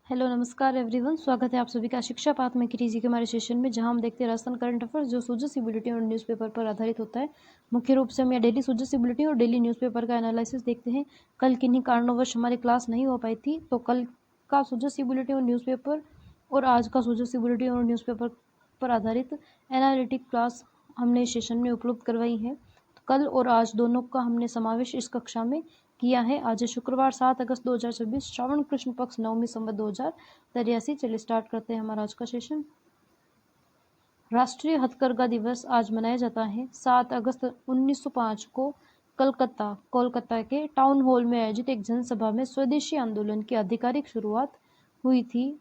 Hello नमस्कार everyone, स्वागत है आप सभी का शिक्षा पाठ में किसी के हमारे सेशन में, जहां हम देखते हैं राजस्थान करंट अफेयर्स जो सूजस सी बुलेटिन और न्यूज़पेपर पर आधारित होता है। मुख्य रूप से हम यह डेली सूजस सी बुलेटिन और डेली न्यूज़पेपर का एनालिसिस देखते हैं। कल किन्हीं कारणवश हमारी क्लास नहीं हो पाई थी, तो कल का सूजस सी बुलेटिन और न्यूज़पेपर और आज का सूजस सी बुलेटिन और न्यूज़पेपर पर आधारित एनालिटिक क्लास हमने सेशन में उपलब्ध करवाई है। तो कल और आज दोनों का हमने समावेश इस कक्षा में किया है। आज है शुक्रवार 7 अगस्त 2026, श्रावण कृष्ण पक्ष नवमी संवत 2083। चलिए स्टार्ट करते हैं हमारा आज का सेशन। राष्ट्रीय हथकरघा दिवस आज मनाया जाता है। 7 अगस्त 1905 को कोलकाता के टाउन हॉल में आयोजित एक जनसभा में स्वदेशी आंदोलन की आधिकारिक शुरुआत हुई थी।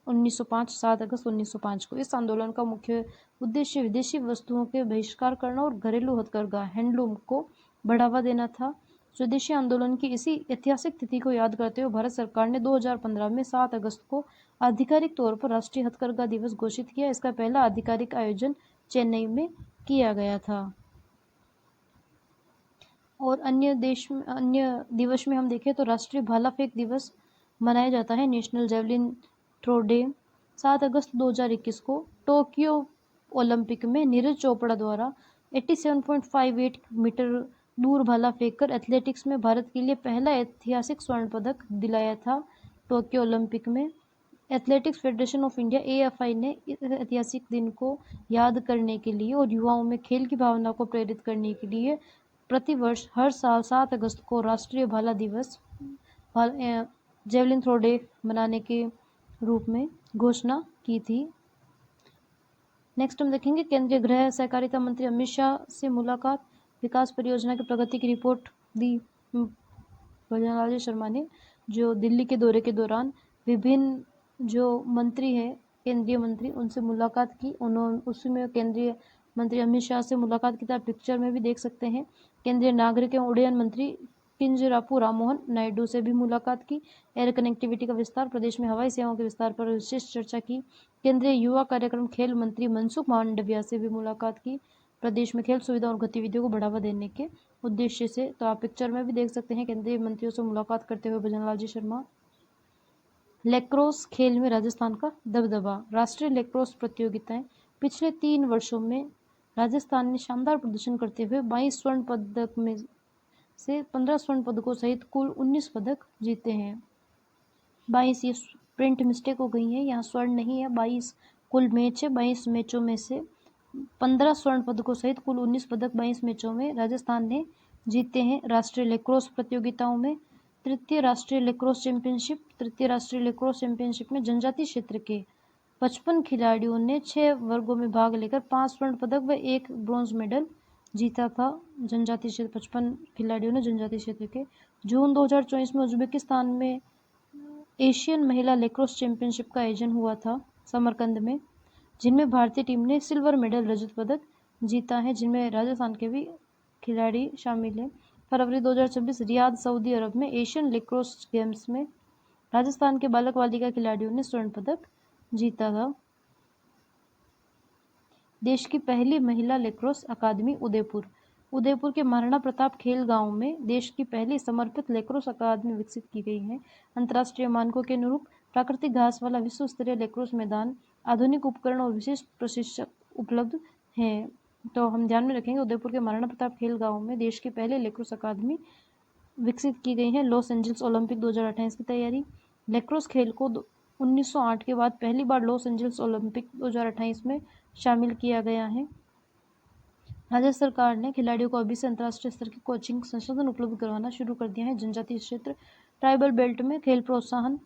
7 अगस्त 1905 को इस आंदोलन का मुख्य उद्देश्य विदेशी वस्तुओं के बहिष्कार करना और घरेलू हथकरघा हैंडलूम को बढ़ावा देना था। स्वदेशी आंदोलन की इसी ऐतिहासिक तिथि को याद करते हुए भारत सरकार ने 2015 में 7 अगस्त को आधिकारिक तौर पर राष्ट्रीय हथकरघा दिवस घोषित किया। इसका पहला आधिकारिक आयोजन चेन्नई में किया गया था। और अन्य दिवस में हम देखें तो राष्ट्रीय भाला फेंक दिवस मनाया जाता है, नेशनल जेवलिन थ्रो डे। 7 अगस्त 2021 को टोक्यो ओलंपिक में नीरज चोपड़ा द्वारा 87.58 मीटर दूर भाला फेंककर एथलेटिक्स में भारत के लिए पहला ऐतिहासिक स्वर्ण पदक दिलाया था। टोक्यो ओलंपिक में athletics federation of India AFI ने इस ऐतिहासिक दिन को याद करने के लिए और युवाओं में खेल की भावना को प्रेरित करने के लिए प्रतिवर्ष हर साल 7 अगस्त को राष्ट्रीय भाला दिवस जेवलिन थ्रो डे मनाने के रूप में घोषणा की थी। नेक्स्ट हम देखेंगे केंद्रीय गृह सहकारिता मंत्री अमित शाह से मुलाकात, विकास परियोजना की प्रगति की रिपोर्ट दी भजनलाल शर्मा ने, जो दिल्ली के दौरे के दौरान विभिन्न जो मंत्री हैं केंद्रीय मंत्री उनसे मुलाकात की। उन्होंने उसी में केंद्रीय मंत्री अमित शाह से मुलाकात की, आप पिक्चर में भी देख सकते हैं। केंद्रीय नागरिक एवं उड्डयन मंत्री किंजरापू राममोहन नायडू से भी मुलाकात की। एयर कनेक्टिविटी का विस्तार, प्रदेश में हवाई सेवाओं के विस्तार पर विशेष चर्चा की। केंद्रीय युवा कार्यक्रम खेल मंत्री मनसुख मांडविया से भी मुलाकात की, प्रदेश में खेल सुविधा और गतिविधियों को बढ़ावा देने के उद्देश्य से। तो आप पिक्चर में भी देख सकते हैं केंद्रीय मंत्रियों से मुलाकात करते हुए भजनलाल जी शर्मा। लैक्रोस खेल में राजस्थान का दबदबा, राष्ट्रीय लैक्रोस प्रतियोगिताएं पिछले 3 वर्षों में राजस्थान ने शानदार प्रदर्शन करते हुए 22 स्वर्ण पदक में से 15 स्वर्ण पदकों सहित कुल 19 पदक जीते हैं। 22 ये प्रिंट मिस्टेक हो गई है, यहाँ स्वर्ण नहीं है, 22 कुल मैच है। 22 मैचों में से 15 स्वर्ण पदकों सहित कुल 19 पदक 22 मैचों में राजस्थान ने जीते हैं। राष्ट्रीय लैक्रोस प्रतियोगिताओं में तृतीय राष्ट्रीय लैक्रोस चैंपियनशिप में जनजातीय क्षेत्र के 55 खिलाड़ियों ने 6 वर्गों में भाग लेकर 5 स्वर्ण पदक व 1 ब्रॉन्ज मेडल जीता था। जनजातीय क्षेत्र 55 खिलाड़ियों ने जनजातीय क्षेत्र के। जून 2024 में उज्बेकिस्तान में एशियन महिला लैक्रोस चैंपियनशिप का आयोजन हुआ था समरकंद में, जिनमें भारतीय टीम ने सिल्वर मेडल रजत पदक जीता है, जिनमें राजस्थान के भी खिलाड़ी शामिल हैं। फरवरी 2026 रियाद सऊदी अरब में एशियन लैक्रोस गेम्स में राजस्थान के बालक बालिका खिलाड़ियों ने स्वर्ण पदक जीता था। देश की पहली महिला लैक्रोस अकादमी उदयपुर के महाराणा प्रताप खेल गांव में देश की पहली समर्पित लैक्रोस अकादमी विकसित की गई है। अंतर्राष्ट्रीय मानकों के अनुरूप प्राकृतिक घास वाला विश्व स्तरीय लैक्रोस मैदान, आधुनिक उपकरण और विशेष प्रशिक्षक उपलब्ध हैं। तो हम ध्यान में रखेंगे, उदयपुर के महाराणा प्रताप खेल गांव में देश की पहली लैक्रोस अकादमी विकसित की गई है। लॉस एंजल्स ओलंपिक 2028 की तैयारी, लैक्रोस खेल को 1908 के बाद पहली बार लॉस एंजल्स ओलंपिक 2028 में शामिल किया गया है। राज्य सरकार ने खिलाड़ियों को अभी से अंतर्राष्ट्रीय स्तर की कोचिंग संसाधन उपलब्ध करवाना शुरू कर दिया है। जनजातीय क्षेत्र ट्राइबल बेल्ट में खेल प्रोत्साहन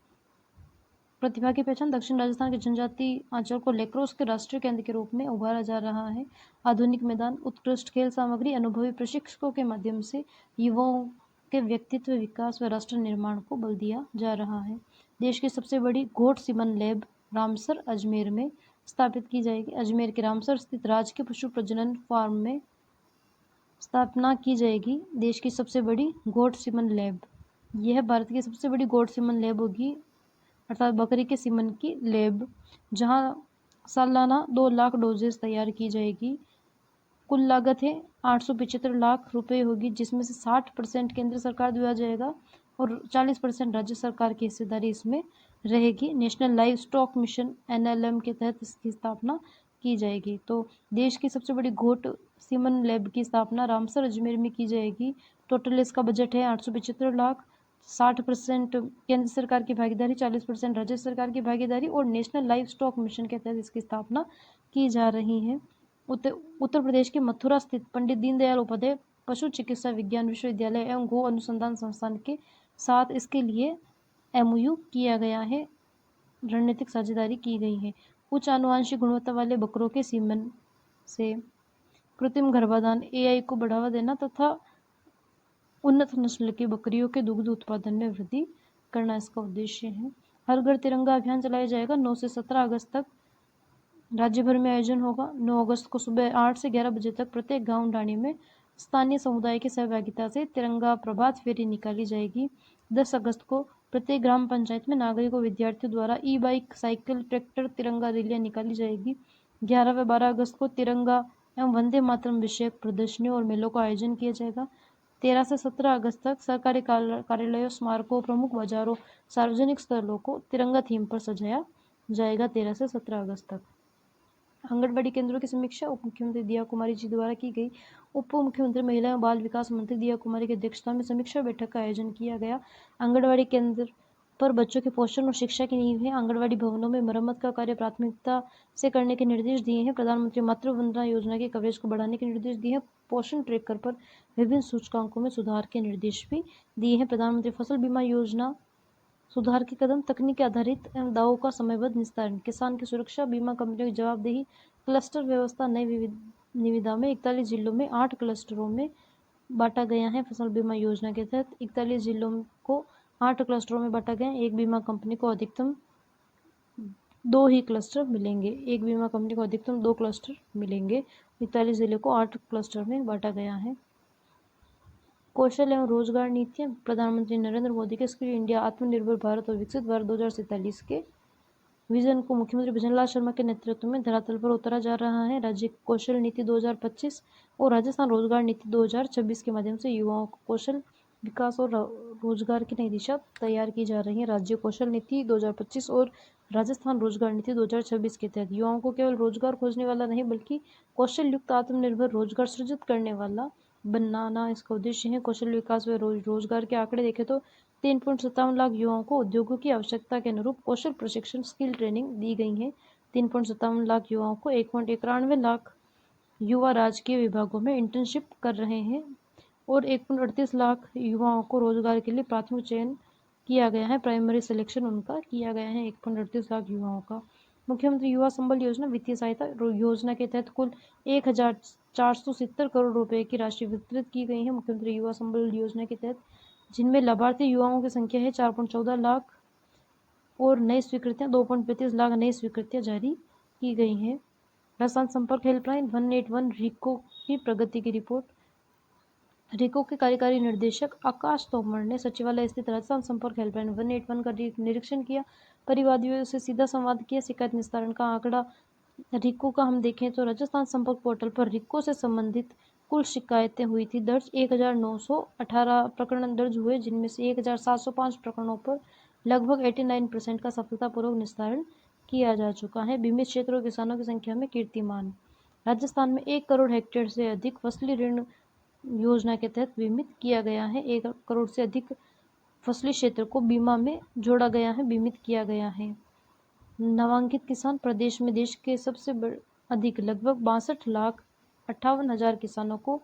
प्रतिभा की पहचान, दक्षिण राजस्थान के जनजातीय अंचल को लैक्रोस के राष्ट्रीय केंद्र के रूप में उभारा जा रहा है। आधुनिक मैदान, उत्कृष्ट खेल सामग्री, अनुभवी प्रशिक्षकों के माध्यम से युवाओं के व्यक्तित्व विकास व राष्ट्र निर्माण को बल दिया जा रहा है। देश की सबसे बड़ी गोट सीमन लैब रामसर अजमेर में स्थापित की जाएगी। अजमेर के रामसर स्थित राजकीय पशु प्रजनन फार्म में स्थापना की जाएगी देश की सबसे बड़ी गोट सीमन लैब। यह भारत की सबसे बड़ी गोट सीमन लैब होगी, अर्थात बकरी के सीमन की लैब, जहां सालाना 2 लाख डोजेस तैयार की जाएगी। कुल लागत है 875 लाख रुपए होगी, जिसमें से 60% केंद्र सरकार दिया जाएगा और 40% राज्य सरकार की हिस्सेदारी इसमें रहेगी। National live stock mission NLM के तहत इसकी स्थापना की जाएगी। तो देश की सबसे बड़ी घोट सीमन लैब की स्थापना रामसर अजमेर में की जाएगी। टोटल इसका बजट है 875 लाख। 60% केंद्र सरकार की भागीदारी, 40% राज्य सरकार की भागीदारी और नेशनल लाइव स्टॉक मिशन के तहत इसकी स्थापना की जा रही है। उत्तर प्रदेश के मथुरा स्थित पंडित दीनदयाल उपाध्याय पशु चिकित्सा विज्ञान विश्वविद्यालय एवं गो अनुसंधान संस्थान के साथ इसके लिए MOU किया गया है, रणनीतिक साझेदारी की गई है। उच्च आनुवंशिक गुणवत्ता वाले बकरों के सीमन से कृत्रिम गर्भाधान, AI को बढ़ावा देना तथा उन्नत नस्ल की बकरियों के दुग्ध उत्पादन में वृद्धि करना इसका उद्देश्य है। हर घर तिरंगा अभियान चलाया जाएगा। 9 से 17 अगस्त तक राज्य भर में आयोजन होगा। 9 अगस्त को सुबह 8 से 11 बजे तक प्रत्येक गांव डाणी में स्थानीय समुदाय की सहभागिता से तिरंगा प्रभात फेरी निकाली जाएगी। 10 अगस्त को प्रत्येक ग्राम पंचायत में नागरिकों विद्यार्थियों द्वारा E-बाइक, साइकिल, ट्रैक्टर तिरंगा रैलियां निकाली जाएगी। 11 व 12 अगस्त को तिरंगा एवं वंदे मातरम विषयक प्रदर्शनियों और मेलों का आयोजन किया जाएगा। 13 से 17 अगस्त तक सरकारी कार्यालयों, स्मारकों, प्रमुख बाजारों, सार्वजनिक स्थलों को तिरंगा थीम पर सजाया जाएगा। 13 से 17 अगस्त तक आंगनबाड़ी केंद्रों की समीक्षा उप मुख्यमंत्री दिया कुमारी जी द्वारा की गई। उप मुख्यमंत्री महिला एवं बाल विकास मंत्री दिया कुमारी की अध्यक्षता में समीक्षा बैठक का आयोजन किया गया। आंगनबाड़ी केंद्र पर बच्चों के पोषण और शिक्षा की नींव है। आंगनबाड़ी भवनों में मरम्मत का कार्य प्राथमिकता से करने के निर्देश दिए हैं। प्रधानमंत्री मातृ वंदना योजना के कवरेज को बढ़ाने के निर्देश दिए हैं। पोषण ट्रैकर पर विभिन्न सूचकांकों में सुधार के निर्देश भी दिए हैं। प्रधानमंत्री फसल बीमा योजना सुधार के कदम, तकनीक आधारित एवं दावों का समयबद्ध निस्तारण, किसान की सुरक्षा, बीमा कंपनियों की जवाबदेही, क्लस्टर व्यवस्था, नई निविदा में 41 जिलों में 8 क्लस्टरों में बांटा गया है। फसल बीमा योजना के तहत 41 जिलों को 8 क्लस्टरों में बांटा गया है। एक बीमा कंपनी को अधिकतम 2 ही क्लस्टर मिलेंगे। एक बीमा कंपनी को अधिकतम 2 क्लस्टर मिलेंगे। 41 जिले को 8 क्लस्टर में बांटा गया है। कौशल एवं रोजगार नीतियां, प्रधानमंत्री नरेंद्र मोदी के स्किल इंडिया, आत्मनिर्भर भारत और विकसित भारत 2047 के विजन को मुख्यमंत्री भजनलाल शर्मा के नेतृत्व में धरातल पर उतारा जा रहा है। राज्य कौशल नीति 2025 और राजस्थान रोजगार नीति 2026 के माध्यम से युवाओं को कौशल विकास और रोजगार की नई दिशा तैयार की जा रही है। राज्य कौशल नीति 2025 और राजस्थान रोजगार नीति 2026 के तहत युवाओं को केवल रोजगार खोजने वाला नहीं बल्कि कौशल युक्त आत्मनिर्भर रोजगार सृजित करने वाला बनाना इसका उद्देश्य है। कौशल विकास व रोजगार के आंकड़े देखें तो 3.57 लाख युवाओं को उद्योगों की आवश्यकता के अनुरूप कौशल प्रशिक्षण स्किल ट्रेनिंग दी गई है। 3.57 लाख युवाओं को 1.91 लाख युवा राजकीय विभागों में इंटर्नशिप कर रहे हैं और 1.38 लाख युवाओं को रोजगार के लिए प्राथमिक चयन किया गया है। प्राइमरी सिलेक्शन उनका किया गया है 1.38 लाख युवाओं का। मुख्यमंत्री युवा संबल योजना वित्तीय सहायता योजना के तहत कुल 1,470 करोड़ रुपए की राशि वितरित की गई है। मुख्यमंत्री युवा संबल योजना के तहत जिनमें लाभार्थी युवाओं की संख्या है 4.14 लाख और नई स्वीकृतियां 2.35 लाख नई स्वीकृतियां जारी की गई हैं। राजस्थान संपर्क हेल्पलाइन 181 रिको की प्रगति की रिपोर्ट। रिको के कार्यकारी निदेशक आकाश तोमर ने सचिवालय स्थित राजस्थान संपर्क हेल्पलाइन 181 का निरीक्षण किया, परिवादियों से सीधा संवाद किया। शिकायत निस्तारण का आंकड़ा रिको का हम देखें तो राजस्थान संपर्क पोर्टल पर रिको से संबंधित कुल शिकायतें हुई थी दर्ज 1918 प्रकरण दर्ज हुए, जिनमें से 1705 प्रकरणों पर लगभग 89% का सफलतापूर्वक निस्तारण किया जा चुका है। बीमित क्षेत्रों किसानों की संख्या में कीर्तिमान। राजस्थान में 1 करोड़ हेक्टेयर से अधिक फसली ऋण योजना के तहत बीमित किया गया है। 1 करोड़ से अधिक फसली क्षेत्र को बीमा में जोड़ा गया है, बीमित किया गया है। नामांकित किसान प्रदेश में देश के सबसे अधिक लगभग 62,58,000 किसानों को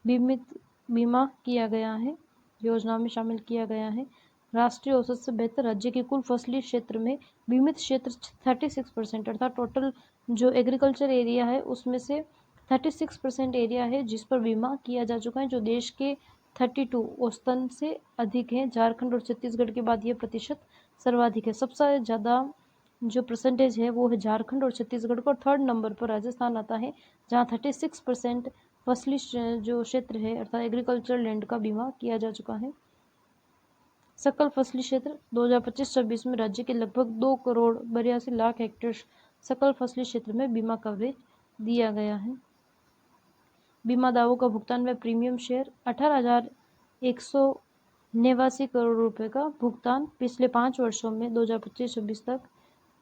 बीमा किया गया है, योजना में शामिल किया गया है। राष्ट्रीय औसत से बेहतर राज्य के कुल फसली क्षेत्र में बीमित क्षेत्र 36% अर्थात टोटल जो एग्रीकल्चर एरिया है उसमें से 36% एरिया है जिस पर बीमा किया जा चुका है, जो देश के 32 औसतन से अधिक है। झारखंड और छत्तीसगढ़ के बाद यह प्रतिशत सर्वाधिक है। सबसे ज़्यादा जो परसेंटेज है वो है झारखंड और छत्तीसगढ़ को। 3rd नंबर पर राजस्थान आता है जहाँ 36% फसली जो क्षेत्र है अर्थात एग्रीकल्चर लैंड का बीमा किया जा चुका है। सकल फसली क्षेत्र 2025-26 में राज्य के लगभग 2 करोड़ 82 लाख हेक्टेयर सकल फसली क्षेत्र में बीमा कवरेज दिया गया है। बीमा दावों का भुगतान व प्रीमियम शेयर 18,100 89 करोड़ रुपए का भुगतान पिछले 5 वर्षों में 2025-26 तक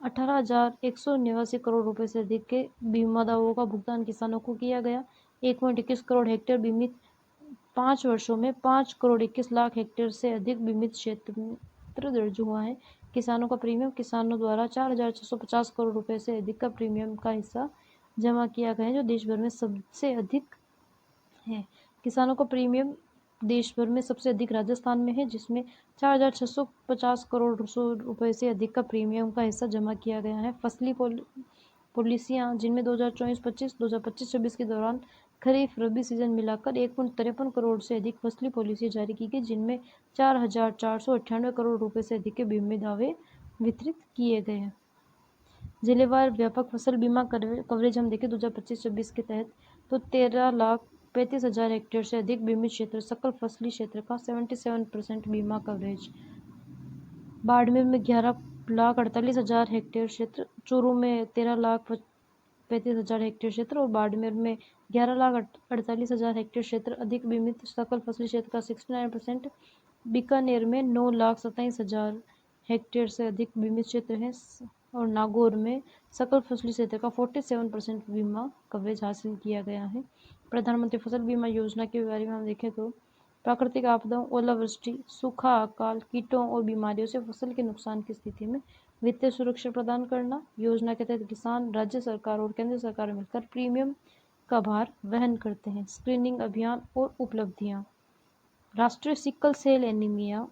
18,189 करोड़ रुपए से अधिक के बीमा दावों का भुगतान किसानों को किया गया। 1.21 करोड़ हेक्टेयर बीमित 5 वर्षों में 5 करोड़ 21 लाख हेक्टेयर से अधिक बीमित क्षेत्र दर्ज हुआ है। किसानों का प्रीमियम किसानों द्वारा 4,650 करोड़ रुपए से अधिक का प्रीमियम का हिस्सा जमा किया गया है, जो देश भर में सबसे अधिक है। किसानों का प्रीमियम देश भर में सबसे अधिक राजस्थान में है, जिसमें 4,650 करोड़ रुपए से अधिक का प्रीमियम का हिस्सा जमा किया गया है। फसली पॉलिसियां, जिनमें 2024-25, 2025-26 के दौरान खरीफ रबी सीजन मिलाकर 1.53 करोड़ से अधिक फसली पॉलिसी जारी की गई, जिनमें 4,498 करोड़ रुपए से अधिक के बीमे दावे वितरित किए गए हैं। जिलेवार व्यापक फसल बीमा कवरेज हम देखें 2025-26 के तहत तो 13,35,000 हेक्टेयर से अधिक बीमित क्षेत्र, सकल फसली क्षेत्र का 77% बीमा कवरेज। बाड़मेर में 11,48,000 हेक्टेयर क्षेत्र, चूरू में 13,35,000 हेक्टेयर क्षेत्र और बाड़मेर में 11,48,000 हेक्टेयर क्षेत्र अधिक बीमित सकल फसली क्षेत्र का 69%। बीकानेर में 9,27,000 हेक्टेयर से अधिक बीमित क्षेत्र है और नागौर में सकल फसली क्षेत्र का 47% बीमा कवरेज हासिल किया गया है। प्रधानमंत्री फसल बीमा योजना के बारे में हम देखें तो प्राकृतिक आपदाओं, ओलावृष्टि, सूखा, अकाल, कीटों और बीमारियों से फसल के नुकसान की स्थिति में वित्तीय सुरक्षा प्रदान करना। योजना के तहत किसान, राज्य सरकार और केंद्र सरकार मिलकर प्रीमियम का भार वहन करते हैं। स्क्रीनिंग अभियान और उपलब्धियां। राष्ट्रीय सिकल सेल एनीमिया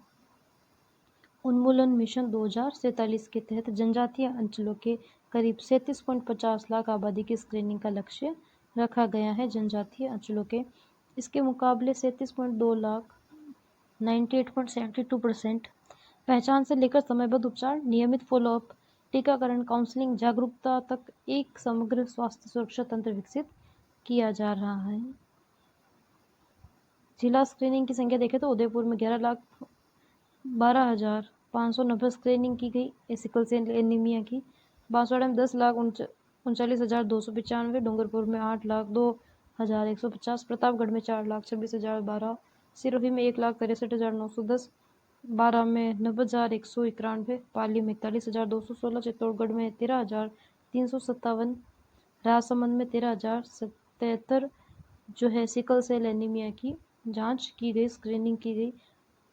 उन्मूलन मिशन 2047 के तहत जनजातीय अंचलों के करीब 37.50 लाख आबादी की स्क्रीनिंग का लक्ष्य रखा गया है। जनजातीय अंचलों के इसके मुकाबले 37.2 लाख 98.72% पहचान से लेकर समयबद्ध उपचार, नियमित फॉलोअप, टीकाकरण, काउंसलिंग, जागरूकता तक एक समग्र स्वास्थ्य सुरक्षा तंत्र विकसित किया जा रहा है। जिला स्क्रीनिंग की संख्या देखें तो उदयपुर में 11,12,590 स्क्रीनिंग की गई सिकल सेल एनीमिया की। बांसवाड़ा में 10,39,295, डूंगरपुर में 8,02,150, प्रतापगढ़ में 4,26,012, सिरोही में 1,63,910, बारा में 90,191, पाली में 41,216, चित्तौड़गढ़ में 13,357, राजसमंद में 13,077 जो है सिकल सेल एनीमिया की जांच की गई, स्क्रीनिंग की गई।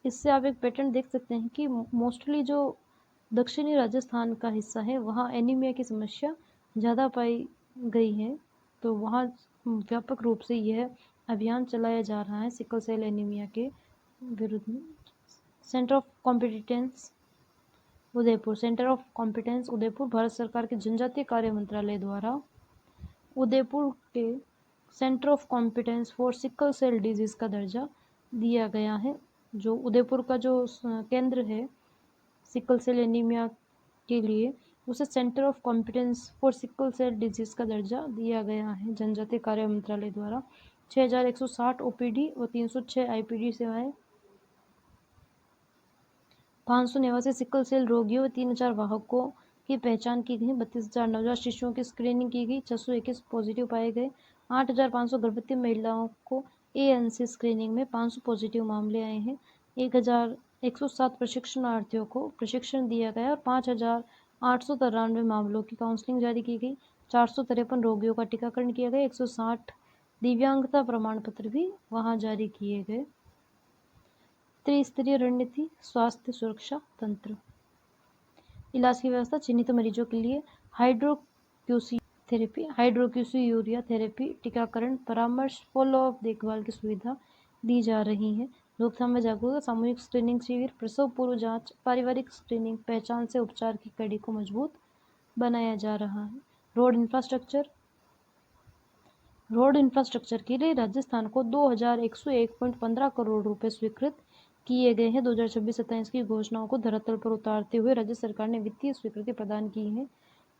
इससे आप एक पैटर्न देख सकते हैं कि मोस्टली जो दक्षिणी राजस्थान का हिस्सा है वहाँ एनीमिया की समस्या ज़्यादा पाई गई है, तो वहाँ व्यापक रूप से यह अभियान चलाया जा रहा है सिकल सेल एनीमिया के विरुद्ध में। Centre of competence Udaipur. Centre of competence Udaipur Bharat सरकार के जनजातीय कार्य मंत्रालय द्वारा उदयपुर के centre of competence for sickle cell disease का दर्जा दिया गया है। जो उदयपुर का जो केंद्र है सिकल सेल एनीमिया के लिए, उसे centre of competence for sickle cell disease का दर्जा दिया गया है जनजातीय कार्य मंत्रालय द्वारा। 6,160 ओपीडी और 306 आईपीडी सेवाएं, 589 सिकल सेल रोगियों व 3,000 वाहकों की पहचान की गई। 32,000 नवजात शिशुओं की स्क्रीनिंग की गई। 621 पॉजिटिव पाए गए। 8,500 गर्भवती महिलाओं को एएनसी स्क्रीनिंग में 500 पॉजिटिव मामले आए हैं। 1,107 प्रशिक्षणार्थियों को प्रशिक्षण दिया गया और 5,893 मामलों की काउंसलिंग जारी की गई। 453 रोगियों का टीकाकरण किया गया। 160 दिव्यांगता प्रमाण पत्र भी वहां जारी किए गए। त्रिस्तरीय रणनीति, स्वास्थ्य सुरक्षा तंत्र, इलाज की व्यवस्था, चिन्हित मरीजों के लिए हाइड्रोक्यूसी थेरेपी, हाइड्रोक्यूसीयूरिया थेरेपी, टीकाकरण, परामर्श, फॉलोअप, देखभाल की सुविधा दी जा रही है। रोकथाम में जागरूकता, सामूहिक स्क्रीनिंग शिविर, प्रसव पूर्व जांच, पारिवारिक स्क्रीनिंग, पहचान से उपचार की कड़ी को मजबूत बनाया जा रहा है। रोड इंफ्रास्ट्रक्चर के लिए राजस्थान को 2,101.15 करोड़ रुपए स्वीकृत किए गए हैं। 2026-27 की घोषणाओं को धरातल पर उतारते हुए राज्य सरकार ने वित्तीय स्वीकृति प्रदान की है।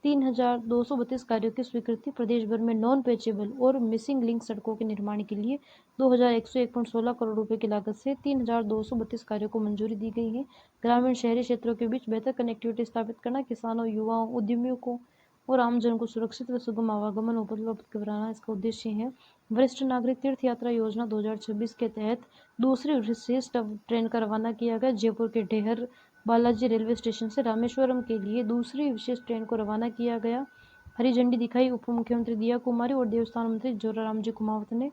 3,232 कार्यों की स्वीकृति। प्रदेश भर में नॉन पेचेबल और मिसिंग लिंक सड़कों के निर्माण के लिए 2,101.16 करोड़ रुपए की लागत से 3,232 कार्यों को मंजूरी दी गई है। ग्रामीण शहरी क्षेत्रों के बीच बेहतर कनेक्टिविटी स्थापित करना, किसानों, युवाओं, उद्यमियों को और आमजन को सुरक्षित व सुगम आवागमन उपलब्ध कराना इसका उद्देश्य है। वरिष्ठ नागरिक तीर्थ यात्रा योजना 2026 के तहत दूसरी विशेष ट्रेन का रवाना किया गया। जयपुर के ढेहर बालाजी रेलवे स्टेशन से रामेश्वरम के लिए दूसरी विशेष ट्रेन को रवाना किया गया। हरी झंडी दिखाई उप मुख्यमंत्री दिया कुमारी और देवस्थान मंत्री जोराराम जी कुमावत ने।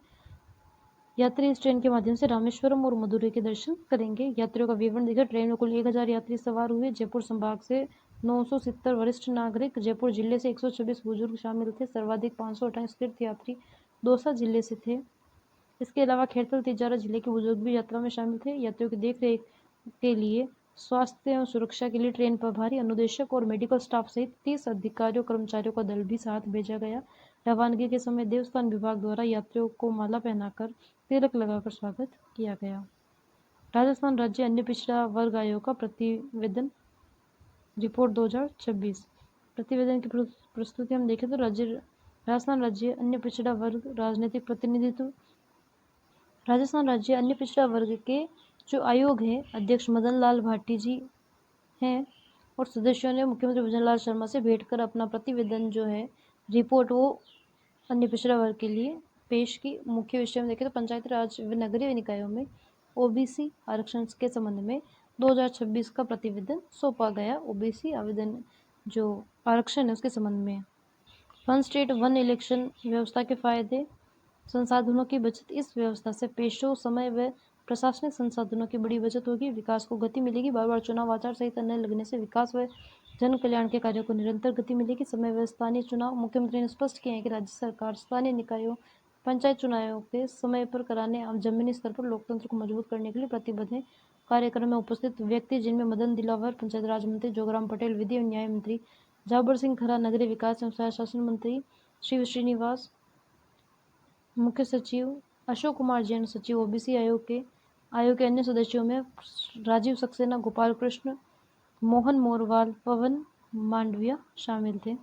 यात्री इस ट्रेन के माध्यम से रामेश्वरम और मदुरई के दर्शन करेंगे। यात्रियों का विवरण देखिए। ट्रेन में कुल 1000 यात्री सवार हुए। जयपुर संभाग से 970 वरिष्ठ नागरिक, जयपुर जिले से 126 बुजुर्ग शामिल थे। सर्वाधिक 528 तीर्थ यात्री दौसा जिले से थे। इसके अलावा खैरथल तिजारा जिले के बुजुर्ग भी यात्रा में शामिल थे। यात्रियों की देखरेख के लिए स्वास्थ्य एवं सुरक्षा के लिए ट्रेन प्रभारी, अनुदेशक और मेडिकल स्टाफ सहित 30 अधिकारियों कर्मचारियों का दल भी साथ भेजा गया। रवानगी के समय देवस्थान विभाग द्वारा यात्रियों को माला पहनाकर तिलक लगाकर स्वागत किया गया। राजस्थान राज्य अन्य पिछड़ा वर्ग आयोग का प्रतिवेदन रिपोर्ट 2026। प्रतिवेदन की प्रस्तुति हम देखें तो राजस्थान राज्य अन्य पिछड़ा वर्ग राजनीतिक प्रतिनिधित्व। राजस्थान राज्य अन्य पिछड़ा वर्ग के जो आयोग है, अध्यक्ष मदन लाल भाटी जी हैं और सदस्यों ने मुख्यमंत्री भजन लाल शर्मा से भेंट कर अपना प्रतिवेदन जो है रिपोर्ट वो अन्य पिछड़ा वर्ग के लिए पेश की। मुख्य विषय में देखें तो पंचायती राज व नगरीय निकायों में ओबीसी आरक्षण के संबंध में 2026 का प्रतिवेदन सौंपा गया। ओबीसी आवेदन जो आरक्षण है उसके संबंध में। वन स्टेट वन इलेक्शन व्यवस्था के फायदे, संसाधनों की बचत। इस व्यवस्था से पेशों, समय व प्रशासनिक संसाधनों की बड़ी बचत होगी। विकास को गति मिलेगी। बार बार चुनाव आचार संहिता न लगने से विकास व जन कल्याण के कार्यों को निरंतर गति मिलेगी। समय व स्थानीय चुनाव, मुख्यमंत्री ने स्पष्ट किया है कि राज्य सरकार स्थानीय निकायों, पंचायत चुनावों के समय पर कराने और जमीनी स्तर पर लोकतंत्र को मजबूत करने के लिए प्रतिबद्ध है। कार्यक्रम में उपस्थित व्यक्ति जिनमें मदन दिलावर पंचायत राज मंत्री, जोगराम पटेल विधि एवं न्याय मंत्री, जाबर सिंह खरा नगरीय विकास एवं शासन मंत्री, शिव श्रीनिवास मुख्य सचिव, अशोक कुमार जैन सचिव ओबीसी आयोग के अन्य सदस्यों में राजीव सक्सेना, गोपाल कृष्ण, मोहन मोरवाल, पवन मांडविया शामिल थे।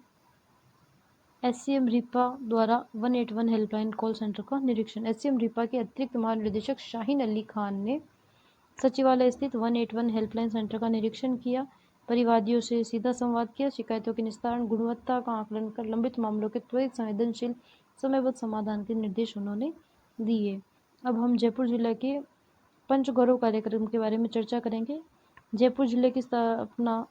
एससीएम रीपा द्वारा 181 हेल्पलाइन कॉल सेंटर का निरीक्षण। एससीएम रीपा के अतिरिक्त महानिदेशक शाहीन अली खान ने सचिवालय स्थित 181 हेल्पलाइन सेंटर का निरीक्षण किया। परिवादियों से सीधा संवाद किया। शिकायतों के निस्तारण, गुणवत्ता का आकलन कर लंबित मामलों के त्वरित संवेदनशील समयबद्ध समाधान के निर्देश उन्होंने दिए। अब हम जयपुर जिला के पंचगौरव कार्यक्रम के बारे में चर्चा करेंगे। जयपुर जिले की स्थापना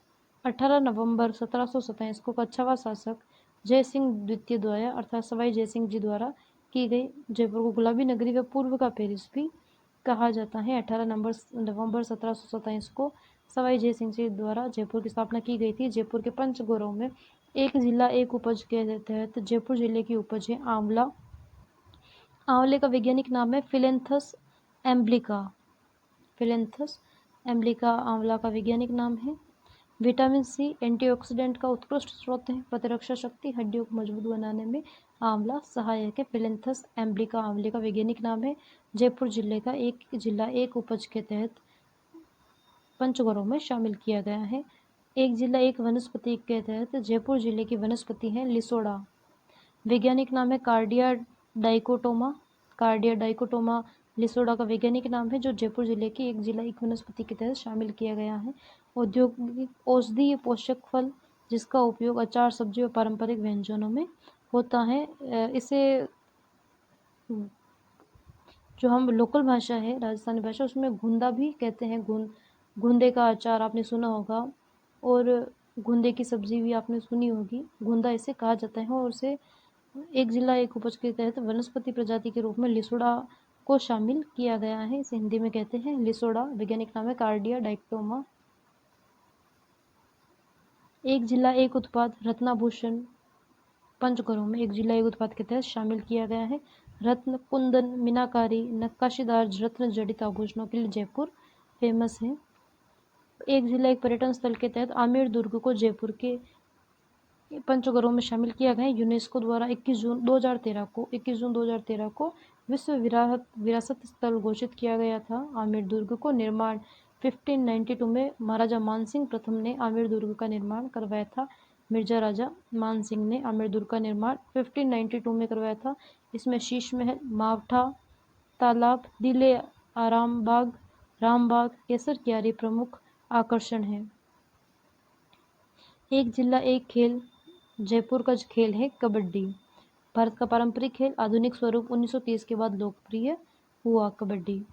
18 नवंबर 1727 को कच्छावा शासक जय सिंह द्वितीय द्वारा अर्थात सवाई जय सिंह जी द्वारा की गई। जयपुर को गुलाबी नगरी व पूर्व का पेरिस भी कहा जाता है। 18 नवंबर 1727 को सवाई जय सिंह जी द्वारा जयपुर की स्थापना की गई थी। जयपुर के पंचगौरव में एक जिला एक उपज के तहत जयपुर जिले की उपज है आंवला। आंवले का वैज्ञानिक नाम है फिलेंथस एम्ब्लिका। फिलेंथस एम्ब्लिका आंवला का वैज्ञानिक नाम है। विटामिन सी एंटीऑक्सीडेंट का उत्कृष्ट स्रोत है। प्रतिरक्षा शक्ति, हड्डियों को मजबूत बनाने में आंवला सहायक है। फिलेंथस एम्ब्लिका आंवले का वैज्ञानिक नाम है। जयपुर जिले का एक जिला एक उपज के तहत पंचगौरव में शामिल किया गया है। एक जिला एक वनस्पति के तहत जयपुर जिले की वनस्पति है लिसोड़ा। वैज्ञानिक नाम है कार्डिया डाइकोटोमा। कार्डिया डाइकोटोमा लिसोड़ा का वैज्ञानिक नाम है, जो जयपुर जिले की एक जिला एक वनस्पति के तहत शामिल किया गया है। औद्योगिक औषधीय पोषक फल जिसका उपयोग अचार, सब्जी और पारंपरिक व्यंजनों में होता है। इसे जो हम लोकल भाषा है राजस्थानी भाषा उसमें घुंदा भी कहते हैं। घुंदे का अचार आपने सुना होगा और घुंदे की सब्जी भी आपने सुनी होगी। घुंदा इसे कहा जाता है और उसे एक जिला एक उपज के तहत वनस्पति प्रजाति के रूप में लिसोड़ा को शामिल किया गया है। इसे हिंदी में कहते हैं लिसोड़ा। वैज्ञानिक नाम है कार्डिया डाइकोटोमा। एक जिला एक उत्पाद रत्नाभूषण पंचगौरव में एक जिला एक उत्पाद के तहत शामिल किया गया है। रत्न, कुंदन, मीनाकारी, नक्काशीदार रत्न जड़ित आभूषणों के लिए जयपुर फेमस है। एक जिला एक पर्यटन स्थल के तहत आमेर दुर्ग को जयपुर के पंचगौरव में शामिल किया गया है। यूनेस्को द्वारा 21 जून 2013 को विश्व विरासत स्थल घोषित किया गया था। आमेर दुर्ग को निर्माण 1592 में महाराजा मानसिंह प्रथम ने आमेर दुर्ग का निर्माण करवाया था। मिर्जा राजा मानसिंह ने आमेर दुर्ग का निर्माण 1592 में करवाया था। इसमें शीश महल, मावठा तालाब, दिले आरामबाग, रामबाग, केसर कियारी प्रमुख आकर्षण है। एक जिला एक खेल जयपुर का खेल है कबड्डी। भारत का पारंपरिक खेल, आधुनिक स्वरूप 1930 के बाद लोकप्रिय हुआ कबड्डी।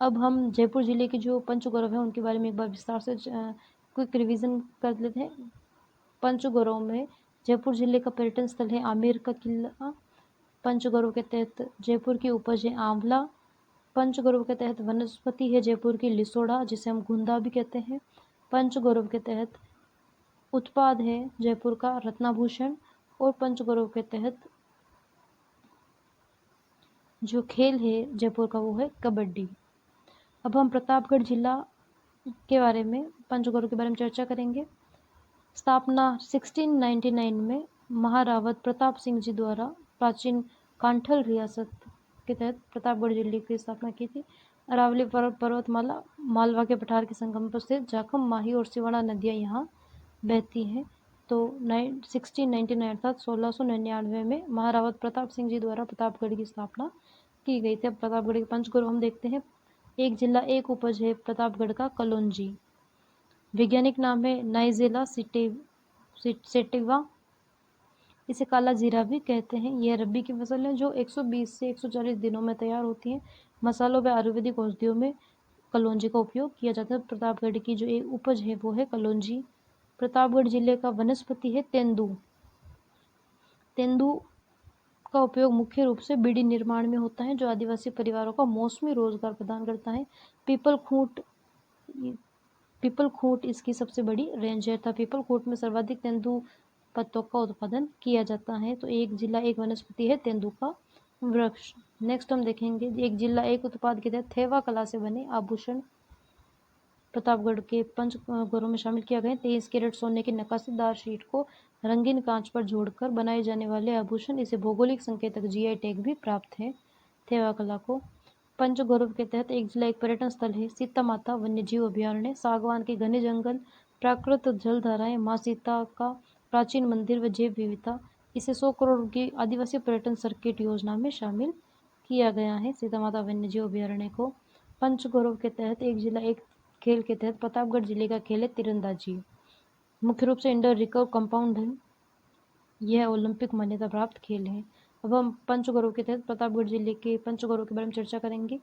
अब हम जयपुर जिले के जो पंचगौरव हैं उनके बारे में एक बार विस्तार से क्विक रिवीजन कर लेते हैं। पंचगौरव में जयपुर जिले का पर्यटन स्थल है आमेर का किला। पंचगौरव के तहत जयपुर की उपज है आंवला। पंचगौरव के तहत वनस्पति है जयपुर की लिसोड़ा, जिसे हम गुंदा भी कहते हैं। पंचगौरव के तहत उत्पाद है जयपुर का रत्नाभूषण। और पंचगौरव के तहत जो खेल है जयपुर का वो है कबड्डी। अब हम प्रतापगढ़ जिला के बारे में, पंचगौरव के बारे में चर्चा करेंगे। स्थापना 1699 में महारावत प्रताप सिंह जी द्वारा प्राचीन कांठल रियासत के तहत प्रतापगढ़ जिले की स्थापना की थी। अरावली पर्वतमाला मालवा के पठार के संगम पर स्थित जाखम, माही और सिवाड़ा नदियाँ यहाँ बहती हैं। तो 1699 अर्थात 1699 में महारावत प्रताप सिंह जी द्वारा प्रतापगढ़ की स्थापना की गई थी। अब प्रतापगढ़ के पंचगौरव हम देखते हैं। एक जिला एक उपज है प्रतापगढ़ का कलौंजी। वैज्ञानिक नाम है नाइजेला सेटिवा। इसे काला जीरा भी कहते हैं। यह रबी की फसल है जो 120 से 140 दिनों में तैयार होती है। मसालों व आयुर्वेदिक औषधियों में कलौंजी का उपयोग किया जाता है। प्रतापगढ़ की जो एक उपज है वो है कलौंजी। प्रतापगढ़ जिले का वनस्पति है तेंदू। तेंदू का उपयोग मुख्य रूप से बीड़ी निर्माण में होता है, जो आदिवासी परिवारों को मौसमी रोजगार प्रदान करता है। पीपल खूंट इसकी सबसे बड़ी रेंज है तथा पीपल खूंट में सर्वाधिक तेंदू पत्तों का उत्पादन किया जाता है। तो एक जिला एक वनस्पति है तेंदू का वृक्ष। नेक्स्ट हम देखेंगे एक जिला एक उत्पाद के तहत थेवा कला से बने आभूषण प्रतापगढ़ के पंचगौरव में शामिल किया गया। 23 कैरेट सोने की नक्काशीदार शीट को रंगीन कांच पर जोड़कर बनाए जाने वाले आभूषण, इसे भौगोलिक संकेतक जीआई टैग भी प्राप्त है। थेवा कला को पंचगौरव के तहत एक जिला एक पर्यटन स्थल है सीता माता वन्यजीव अभयारण्य। सागवान के घने जंगल, प्राकृत जलधाराएं, माँ सीता का प्राचीन मंदिर व जैव विविधता, इसे 100 करोड़ की आदिवासी पर्यटन सर्किट योजना में शामिल किया गया है सीता माता वन्यजीव अभयारण्य को। पंचगौरव के तहत एक जिला एक खेल के तहत प्रतापगढ़ जिले का खेल है तीरंदाजी। मुख्य रूप से इंडोर रिकर्व कंपाउंड है। यह ओलंपिक मान्यता प्राप्त खेल है। अब हम पंचगौरव के तहत प्रतापगढ़ जिले के पंचगौरव के बारे में चर्चा करेंगे।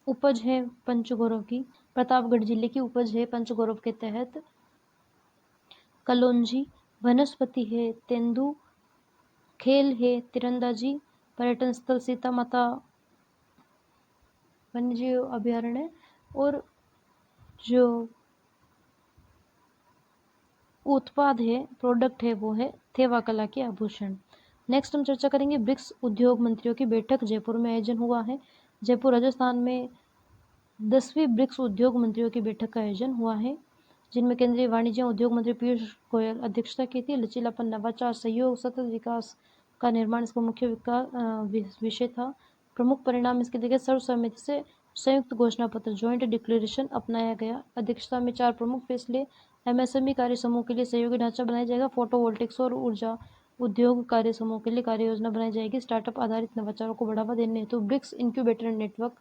उपज है पंचगौरव की, प्रतापगढ़ जिले की उपज है पंचगौरव के तहत कलौंजी। वनस्पति है तेंदू। खेल है तीरंदाजी। पर्यटन स्थल सीता माता वन्यजीव अभयारण्य। और जो उत्पाद है, प्रोडक्ट है, वो है थेवा कला के आभूषण। नेक्स्ट हम चर्चा करेंगे ब्रिक्स उद्योग मंत्रियों की बैठक जयपुर में आयोजन हुआ है। जयपुर राजस्थान में 10वीं ब्रिक्स उद्योग मंत्रियों की बैठक का आयोजन हुआ है, जिनमें केंद्रीय वाणिज्य उद्योग मंत्री पीयूष गोयल अध्यक्षता की थी। लचीलापन, नवाचार, सहयोग, सतत विकास का निर्माण इसका मुख्य विषय था। प्रमुख परिणाम इसके देखे सर्वसम्मति से संयुक्त घोषणा पत्र ज्वाइंट डिक्लेरेशन अपनाया गया। अध्यक्षता में 4 प्रमुख फैसले। एमएसएमई कार्य समूह के लिए सहयोगी ढांचा बनाया जाएगा। फोटोवोल्टिक्स और ऊर्जा उद्योग कार्य समूह के लिए कार्य योजना बनाई जाएगी। स्टार्टअप आधारित नवाचारों को बढ़ावा देने हेतु BRICS incubator network,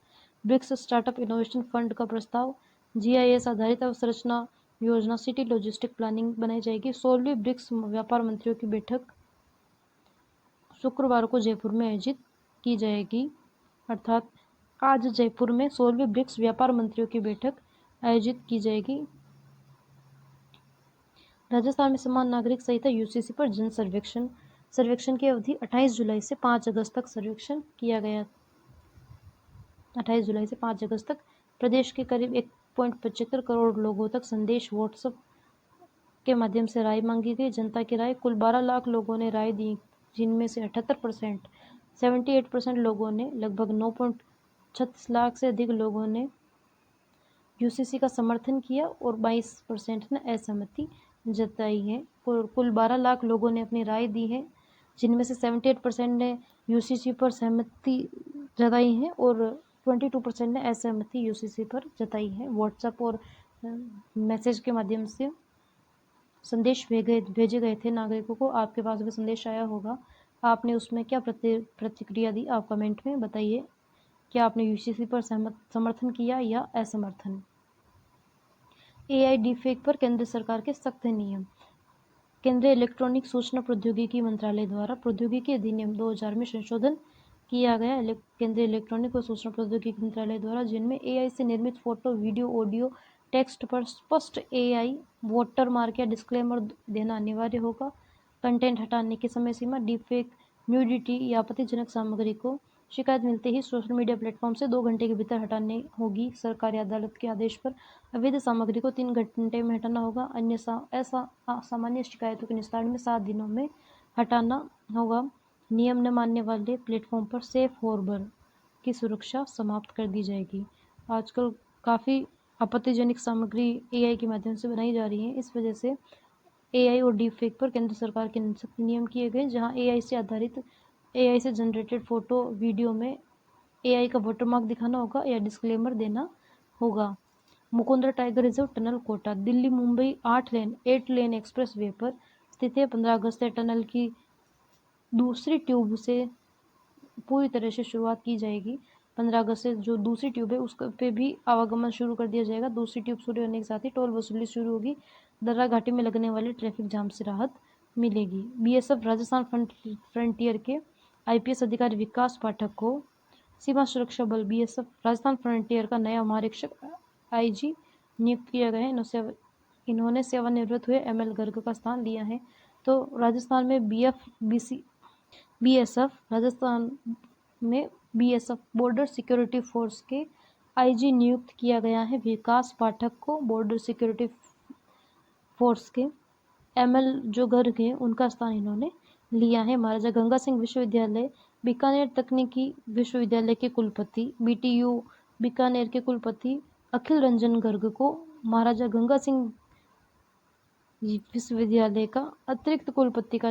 BRICS startup innovation fund का प्रस्ताव, जीआईएस आधारित अवसंरचना योजना, सिटी लॉजिस्टिक प्लानिंग बनाई जाएगी। 16वीं ब्रिक्स व्यापार मंत्रियों की बैठक शुक्रवार को जयपुर में आयोजित की जाएगी। अर्थात आज जयपुर में 16वीं ब्रिक्स व्यापार मंत्रियों की बैठक आयोजित की जाएगी। राजस्थान में समान नागरिक संहिता यूसीसी पर जन सर्वेक्षण की अवधि 28 जुलाई से 5 अगस्त तक सर्वेक्षण किया गया। 28 जुलाई से 5 अगस्त तक प्रदेश के करीब 1.75 करोड़ लोगों तक संदेश व्हाट्सएप के माध्यम से राय मांगी गई। जनता की राय, कुल 12 लाख लोगों ने राय दी, जिनमें से 78% लोगों ने, लगभग 9.36 लाख से अधिक लोगों ने यूसीसी का समर्थन किया और 22% ने असहमति जताई है। कुल 12 लाख लोगों ने अपनी राय दी है, जिनमें से 78% ने यूसीसी पर सहमति जताई है और 22% ने असहमति यूसीसी पर जताई है। व्हाट्सएप और मैसेज के माध्यम से संदेश भेजे गए थे नागरिकों को। आपके पास भी संदेश आया होगा, आपने उसमें क्या प्रतिक्रिया दी, आप कमेंट में बताइए। क्या आपने यूसीसी पर समर्थन किया या असमर्थन। एआई डिफेक्ट पर केंद्र सरकार के सख्त नियम। केंद्रीय इलेक्ट्रॉनिक सूचना प्रौद्योगिकी मंत्रालय द्वारा प्रौद्योगिकी अधिनियम 2000 में संशोधन किया गया। केंद्रीय इलेक्ट्रॉनिक और सूचना प्रौद्योगिकी मंत्रालय द्वारा जिनमें AI से निर्मित फोटो, वीडियो, ऑडियो, टेक्स्ट पर स्पष्ट AI वाटरमार्क या डिस्क्लेमर देना अनिवार्य होगा। कंटेंट हटाने की समय सीमा, डीपफेक, न्यूडिटी या आपत्तिजनक सामग्री को शिकायत मिलते ही सोशल मीडिया प्लेटफॉर्म से 2 घंटे के भीतर हटाने होगी। सरकारी अदालत के आदेश पर अवैध सामग्री को 3 घंटे में हटाना होगा। अन्य सामान्य शिकायतों के निस्तारण में 7 दिनों में हटाना होगा। नियम न मानने वाले प्लेटफॉर्म पर सेफ हार्बर की सुरक्षा समाप्त कर दी जाएगी। आजकल काफ़ी आपत्तिजनक सामग्री AI के माध्यम से बनाई जा रही है। इस वजह से AI और डीपफेक पर केंद्र सरकार के सख्त नियम किए गए, जहां AI से जनरेटेड फोटो, वीडियो में AI का वाटरमार्क दिखाना होगा या डिस्क्लेमर देना होगा। Mukundra tiger reserve tunnel Kota Delhi Mumbai 8 lane expressway पर स्थित है। 15 अगस्त से टनल की दूसरी ट्यूब से पूरी तरह से शुरुआत की जाएगी। 15 अगस्त से जो दूसरी ट्यूब है उस पे भी आवागमन शुरू कर दिया जाएगा। दूसरी ट्यूब शुरू होने के साथ ही टोल वसूली शुरू होगी। दर्रा घाटी में लगने वाले ट्रैफिक जाम से राहत मिलेगी। BSF राजस्थान फ्रंटियर के IPS अधिकारी विकास पाठक को सीमा सुरक्षा बल BSF राजस्थान फ्रंटियर का नया महानिरीक्षक IG नियुक्त किया गया है। इन्होंने सेवानिवृत्त हुए ML गर्ग का स्थान लिया है। तो राजस्थान में BSF राजस्थान में BSF बॉर्डर सिक्योरिटी फोर्स के IG नियुक्त किया गया है विकास पाठक को। बॉर्डर सिक्योरिटी फोर्स के ML जो गर्ग है उनका स्थान इन्होंने लिया है। महाराजा गंगा सिंह विश्वविद्यालय बीकानेर तकनीकी विश्वविद्यालय के कुलपति BTU बीकानेर के कुलपति अखिल रंजन गर्ग को महाराजा गंगा सिंह विश्वविद्यालय का अतिरिक्त कुलपति का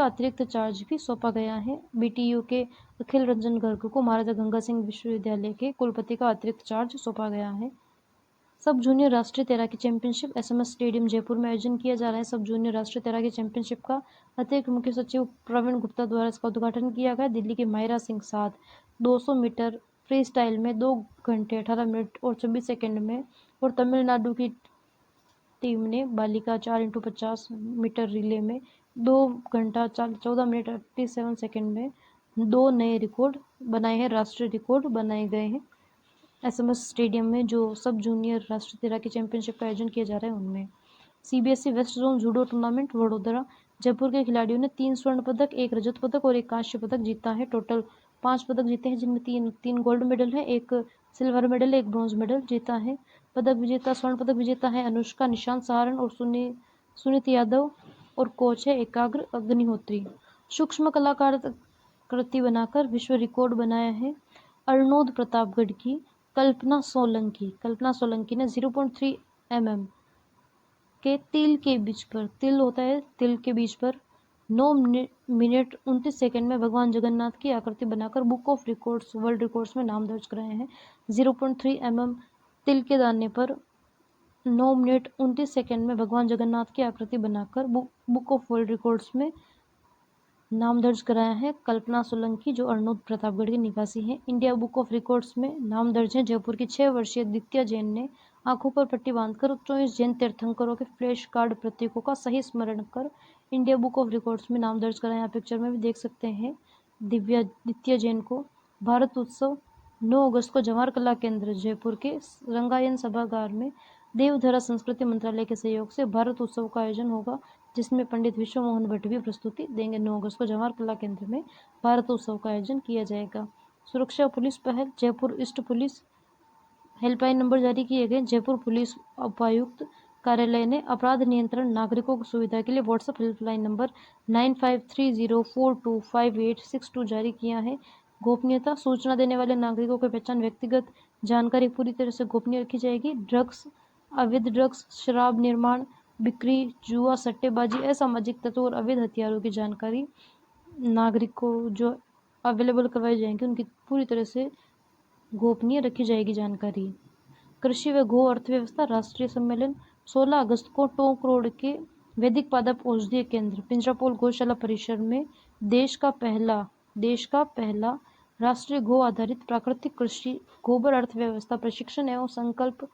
अतिरिक्त चार्ज भी सौंपा गया है। BTU के अखिल रंजन गर्ग को महाराजा गंगा सिंह विश्वविद्यालय के कुलपति का अतिरिक्त चार्ज सौंपा गया है। सब जूनियर राष्ट्रीय तैराकी चैंपियनशिप SMS स्टेडियम जयपुर में आयोजन किया जा रहा है। सब जूनियर राष्ट्रीय तैराकी चैंपियनशिप का अतिरिक्त मुख्य सचिव प्रवीण गुप्ता द्वारा इसका उद्घाटन किया गया। दिल्ली के माहिरा सिंह साथ 200 मीटर फ्री स्टाइल में 2 घंटे 18 मिनट और 26 सेकेंड में, और तमिलनाडु की टीम ने बालिका 4x50 मीटर रिले में 2 घंटा 14 मिनट 37 सेकेंड में 2 नए रिकॉर्ड बनाए हैं। राष्ट्रीय रिकॉर्ड बनाए गए हैं SMS स्टेडियम में जो सब जूनियर राष्ट्रीय तैराकी चैंपियनशिप का आयोजन किया जा रहा है उनमें। CBSE west zone judo tournament Vadodara Jaipur के खिलाड़ियों ने 3 स्वर्ण पदक, 1 रजत पदक और 1 कांस्य पदक जीता है। टोटल 5 पदक जीते हैं, जिनमें 3 गोल्ड मेडल है, 1 सिल्वर मेडल, 1 ब्रॉन्ज मेडल जीता है। स्वर्ण पदक विजेता है अनुष्का, निशांत सहारण और सुनीत यादव, और कोच है एकाग्र अग्निहोत्री। सूक्ष्म कलाकृति बनाकर विश्व रिकॉर्ड बनाया है अर्नोद प्रतापगढ़ की कल्पना सोलंकी ने 0.3 mm के तिल के बीच पर 9 मिनट 29 सेकेंड में भगवान जगन्नाथ की आकृति बनाकर book of records world records में नाम दर्ज कराए हैं। 0.3 mm तिल के दाने पर 9 मिनट 29 सेकेंड में भगवान जगन्नाथ की आकृति बनाकर बुक ऑफ वर्ल्ड रिकॉर्ड्स में नाम दर्ज कराया है कल्पना सोलंकी, जो अर्नोद प्रतापगढ़ के निवासी हैं। इंडिया बुक ऑफ रिकॉर्ड्स में नाम दर्ज है जयपुर की 6 वर्षीय दित्या जैन ने आंखों पर पट्टी बांधकर 24 जैन तीर्थंकरों के फ्लैश कार्ड प्रतीकों का सही स्मरण कर इंडिया बुक ऑफ रिकॉर्ड्स में नाम दर्ज कराया। पिक्चर में भी देख सकते हैं दित्या जैन को। भारत उत्सव 9 अगस्त को जवाहर कला केंद्र जयपुर के रंगायन सभागार में देवधरा संस्कृति मंत्रालय के सहयोग से भारत उत्सव का आयोजन होगा, जिसमें पंडित विश्व मोहन भट्ट भी प्रस्तुति देंगे। 9 अगस्त को जवाहर कला केंद्र में भारत उत्सव का आयोजन किया जाएगा। सुरक्षा पुलिस पहल, Jaipur east police helpline number जारी किए गए। जयपुर पुलिस उपायुक्त कार्यालय ने अपराध नियंत्रण नागरिकों की सुविधा के लिए व्हाट्सएप हेल्पलाइन नंबर 9530425862 जारी किया है। गोपनीयता, सूचना देने वाले नागरिकों की पहचान, व्यक्तिगत जानकारी पूरी तरह से गोपनीय रखी जाएगी। अवैध ड्रग्स, शराब निर्माण, बिक्री, जुआ, सट्टेबाजी, असामाजिक तत्व और अवैध हथियारों की जानकारी नागरिक को जो अवेलेबल करवाई जाएंगी उनकी पूरी तरह से गोपनीय रखी जाएगी जानकारी। कृषि व गो अर्थव्यवस्था राष्ट्रीय सम्मेलन 16 अगस्त को टोंक रोड के वैदिक पादप औषधीय केंद्र पिंजरापोल गौशाला परिसर में देश का पहला राष्ट्रीय गो आधारित प्राकृतिक कृषि गोबर अर्थव्यवस्था प्रशिक्षण एवं संकल्प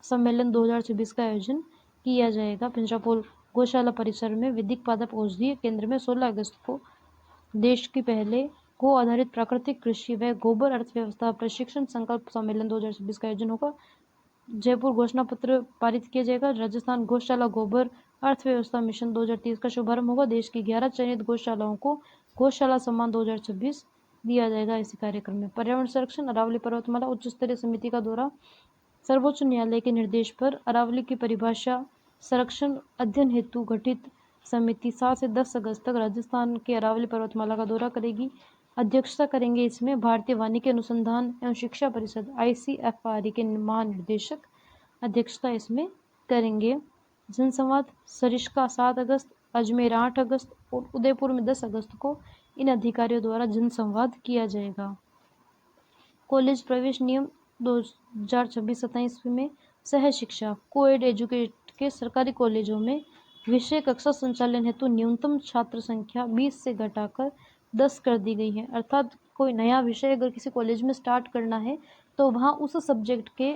सम्मेलन 2024 का आयोजन किया जाएगा। पिंजरापोल गौशाला परिसर में विधिक पादप औषधीय केंद्र में 16 अगस्त को देश के पहले गो आधारित प्राकृतिक कृषि व गोबर अर्थव्यवस्था प्रशिक्षण संकल्प सम्मेलन 2026 का आयोजन होगा। जयपुर घोषणा पत्र पारित किया जाएगा। राजस्थान गौशाला गोबर अर्थव्यवस्था मिशन 2030 का शुभारंभ होगा। देश की 11 चयनित गौशालाओं को गौशाला सम्मान 2026 दिया जाएगा इसी कार्यक्रम में। पर्यावरण संरक्षण अरावली पर्वतमाला उच्च स्तरीय समिति का दौरा। सर्वोच्च न्यायालय के निर्देश पर अरावली की परिभाषा संरक्षण अध्ययन हेतु गठित समिति 7 से 10 अगस्त तक राजस्थान के अरावली पर्वतमाला का दौरा करेगी। अध्यक्षता करेंगे इसमें भारतीय वानिकी अनुसंधान एवं शिक्षा परिषद ICFRE के महानिदेशक अध्यक्षता इसमें करेंगे। जनसंवाद सरिस्का 7 अगस्त, अजमेर 8 अगस्त और उदयपुर में 10 अगस्त को इन अधिकारियों द्वारा जनसंवाद किया जाएगा। कॉलेज प्रवेश नियम 2026-27 में सह शिक्षा कोएड एजुकेट के सरकारी कॉलेजों में विषय कक्षा संचालन हेतु न्यूनतम छात्र संख्या 20 से घटाकर 10 कर दी गई है। अर्थात कोई नया विषय अगर किसी कॉलेज में स्टार्ट करना है तो वहाँ उस सब्जेक्ट के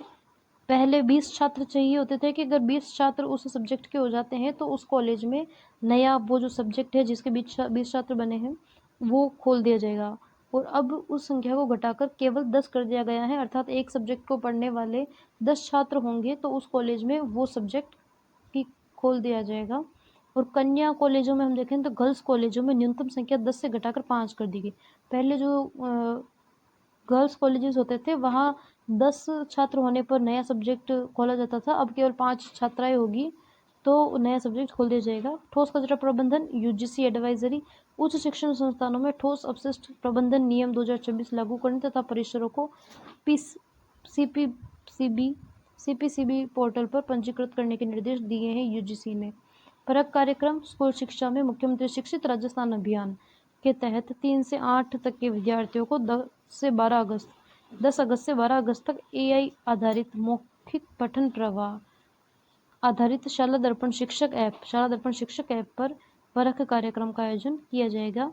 पहले 20 छात्र चाहिए होते थे कि अगर 20 छात्र उस सब्जेक्ट के हो जाते हैं तो उस कॉलेज में नया वो जो सब्जेक्ट है जिसके 20 छात्र बने हैं वो खोल दिया जाएगा। और अब उस संख्या को घटाकर केवल 10 कर दिया गया है। अर्थात एक सब्जेक्ट को पढ़ने वाले 10 छात्र होंगे तो उस कॉलेज में वो सब्जेक्ट की खोल दिया जाएगा। और कन्या कॉलेजों में हम देखें तो गर्ल्स कॉलेजों में न्यूनतम संख्या 10 से घटाकर 5 कर दी गई। पहले जो गर्ल्स कॉलेजेस होते थे वहाँ 10 छात्र होने पर नया सब्जेक्ट खोला जाता था, अब केवल 5 छात्राएं होगी तो नया सब्जेक्ट खोल दिया जाएगा। ठोस कचरा प्रबंधन UGC एडवाइजरी उच्च शिक्षण संस्थानों में ठोस अपशिष्ट प्रबंधन नियम 2026 लागू करने तथा परिसरों को CPCB पोर्टल पर पंजीकृत करने के निर्देश दिए हैं UGC ने। परख कार्यक्रम स्कूल शिक्षा में मुख्यमंत्री शिक्षित राजस्थान अभियान के तहत 3 से 8 तक के विद्यार्थियों को 10 अगस्त से 12 अगस्त तक AI आधारित मौखिक पठन प्रवाह आधारित शाला दर्पण शिक्षक ऐप पर परख कार्यक्रम का आयोजन किया जाएगा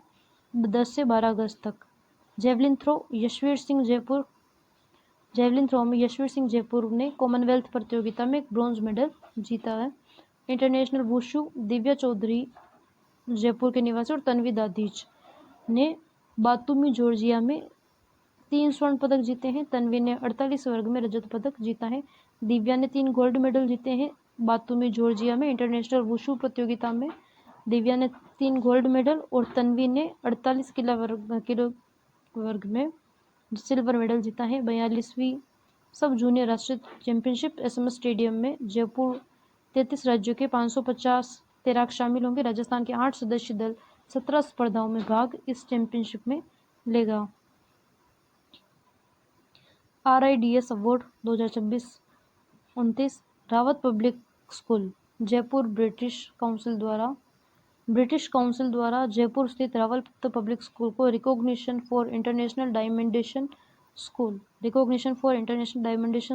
10 से 12 अगस्त तक। जेवलिन थ्रो में यशवीर सिंह जयपुर ने कॉमनवेल्थ प्रतियोगिता में ब्रॉन्ज मेडल जीता है। इंटरनेशनल वुशु दिव्या चौधरी जयपुर के निवासी और तन्वी दादीज ने बातुमी जॉर्जिया में 3 स्वर्ण पदक जीते हैं। तन्वी ने 48 वर्ग में रजत पदक जीता है। दिव्या ने 3 गोल्ड मेडल जीते हैं। बातुमी जॉर्जिया में इंटरनेशनल वुशु प्रतियोगिता में दिव्या ने 3 गोल्ड मेडल और तन्वी ने 48 किलो वर्ग में सिल्वर मेडल जीता है। 42वीं सब जूनियर राष्ट्रीय चैंपियनशिप SMS स्टेडियम में जयपुर 33 राज्यों के 550 तैराक शामिल होंगे। राजस्थान के 8 सदस्यीय दल 17 स्पर्धाओं में भाग इस चैंपियनशिप में लेगा। RIDS award 2026-29 Rawat public school Jaipur British council द्वारा जयपुर स्थित रावत पब्लिक स्कूल को recognition for international dimension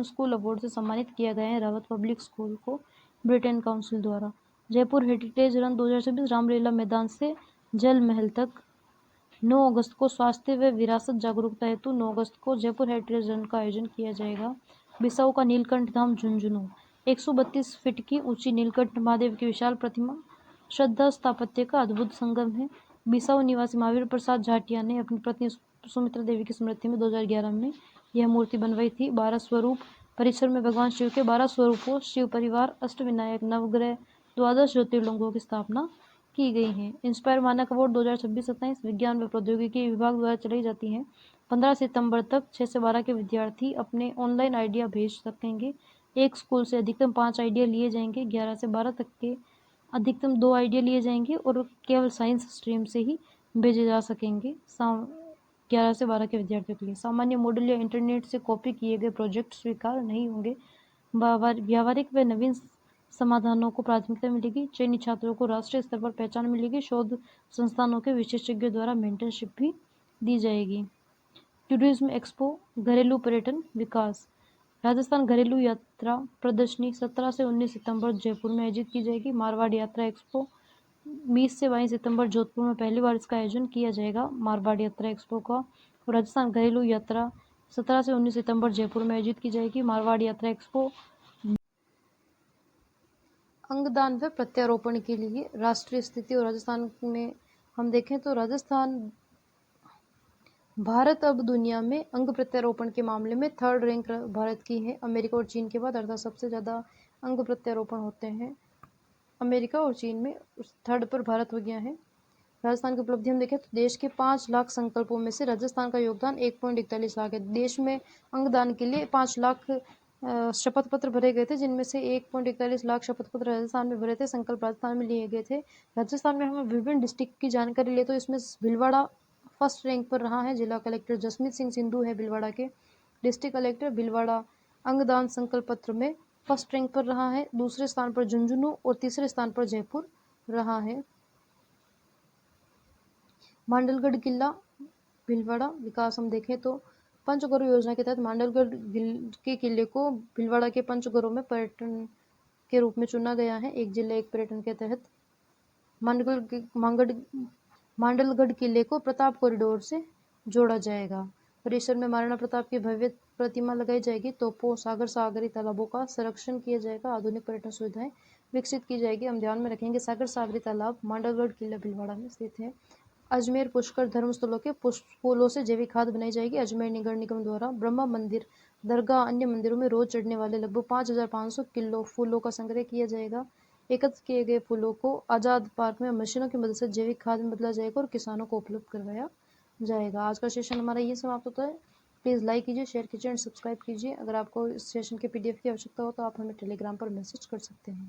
school award से सम्मानित किया गया है। रावत पब्लिक स्कूल को ब्रिटेन काउंसिल द्वारा जयपुर हेरिटेज रन 2026 रामलीला मैदान से जल महल तक 9 अगस्त को स्वास्थ्य व विरासत जागरूकता हेतु 9 अगस्त को जयपुर हेरिटेज रन का आयोजन किया जाएगा। बिसाऊ का नीलकंठ धाम झुंझुनू 132 फीट की ऊंची नीलकंठ महादेव की विशाल प्रतिमा श्रद्धा स्थापत्य का अद्भुत संगम है। बिसाऊ निवासी महावीर प्रसाद झाटिया ने अपनी पत्नी सुमित्रा देवी की स्मृति में 2011 में यह मूर्ति बनवाई थी। 12 स्वरूप परिसर में भगवान शिव के 12 स्वरूपों शिव परिवार अष्टविनायक नवग्रह 12 ज्योतिर्लिंगों की स्थापना की गई है। इंस्पायर मानक अवार्ड 2026-27 विज्ञान व प्रौद्योगिकी विभाग द्वारा चलाई जाती हैं। 15 सितंबर तक 6 से 12 के विद्यार्थी अपने ऑनलाइन आइडिया भेज सकेंगे। एक स्कूल से अधिकतम 5 आइडिया लिए जाएंगे। 11 से 12 तक के अधिकतम 2 आइडिया लिए जाएंगे और केवल साइंस स्ट्रीम से ही भेजे जा सकेंगे 11 से 12 के विद्यार्थियों के लिए। सामान्य मॉडल या इंटरनेट से कॉपी किए गए प्रोजेक्ट स्वीकार नहीं होंगे। व्यावहारिक व नवीन समाधानों को प्राथमिकता मिलेगी। चयनित छात्रों को राष्ट्रीय स्तर पर पहचान मिलेगी। शोध संस्थानों के विशेषज्ञों द्वारा मेंटरशिप भी दी जाएगी। टूरिज्म एक्सपो घरेलू पर्यटन विकास राजस्थान घरेलू यात्रा प्रदर्शनी 17 से 19 सितंबर जयपुर में आयोजित की जाएगी। मारवाड़ यात्रा एक्सपो 20 से 22 सितंबर जोधपुर में पहली बार इसका आयोजन किया जाएगा। मारवाड़ यात्रा एक्सपो का और राजस्थान घरेलू यात्रा 17 से 19 सितंबर जयपुर में आयोजित की जाएगी। मारवाड़ यात्रा एक्सपो अंगदान व प्रत्यारोपण के लिए राष्ट्रीय स्थिति और राजस्थान में हम देखें तो राजस्थान भारत अब दुनिया में अंग प्रत्यारोपण के मामले में थर्ड रैंक भारत की है, अमेरिका और चीन के बाद, अर्थात सबसे ज़्यादा अंग प्रत्यारोपण होते हैं अमेरिका और चीन में, थर्ड पर भारत हो गया है। राजस्थान की उपलब्धि हम देखें तो देश के 5 लाख संकल्पों में से राजस्थान का योगदान 1.41 लाख है। देश में अंगदान के लिए 5 लाख शपथ पत्र भरे गए थे, जिनमें से 1.41 लाख शपथ पत्र राजस्थान में भरे थे, संकल्प राजस्थान में लिए गए थे। राजस्थान में हम विभिन्न डिस्ट्रिक्ट की जानकारी ले तो इसमें भीलवाड़ा फर्स्ट रैंक पर रहा है। जिला कलेक्टर जसमीत सिंह सिंधु है भीलवाड़ा के। डिस्ट्रिक्ट कलेक्टर भीलवाड़ा अंगदान संकल्प पत्र में फर्स्ट रैंक पर रहा है। दूसरे स्थान पर झुंझुनू और तीसरे स्थान पर जयपुर रहा है। मांडलगढ़ किला भीलवाड़ा विकास हम देखें तो पंचगौरव योजना के तहत मांडलगढ़ के किले को भीलवाड़ा के पंचगौरव में पर्यटन के रूप में चुना गया है, एक जिला एक पर्यटन के तहत। मांडलगढ़ किले को प्रताप कॉरिडोर से जोड़ा जाएगा। परिसर में महाराणा प्रताप की भव्य प्रतिमा लगाई जाएगी। तोपों, सागरी तालाबों का संरक्षण किया जाएगा। आधुनिक पर्यटन सुविधाएं विकसित की जाएगी। हम ध्यान में रखेंगे सागरी तालाब मांडलगढ़ किला भीलवाड़ा में स्थित है। अजमेर पुष्कर धर्मस्थलों के फूलों से जैविक खाद बनाई जाएगी। अजमेर नगर निगम द्वारा ब्रह्मा मंदिर, दरगाह, अन्य मंदिरों में रोज चढ़ने वाले लगभग 5500 किलो फूलों का संग्रह किया जाएगा। एकत्र किए गए फूलों को आजाद पार्क में मशीनों की मदद से जैविक खाद में बदला जाएगा और किसानों को उपलब्ध करवाया जाएगा। आज का सेशन हमारा ये समाप्त होता है। प्लीज़ लाइक कीजिए, शेयर कीजिए एंड सब्सक्राइब कीजिए। अगर आपको इस सेशन के PDF की आवश्यकता हो तो आप हमें टेलीग्राम पर मैसेज कर सकते हैं।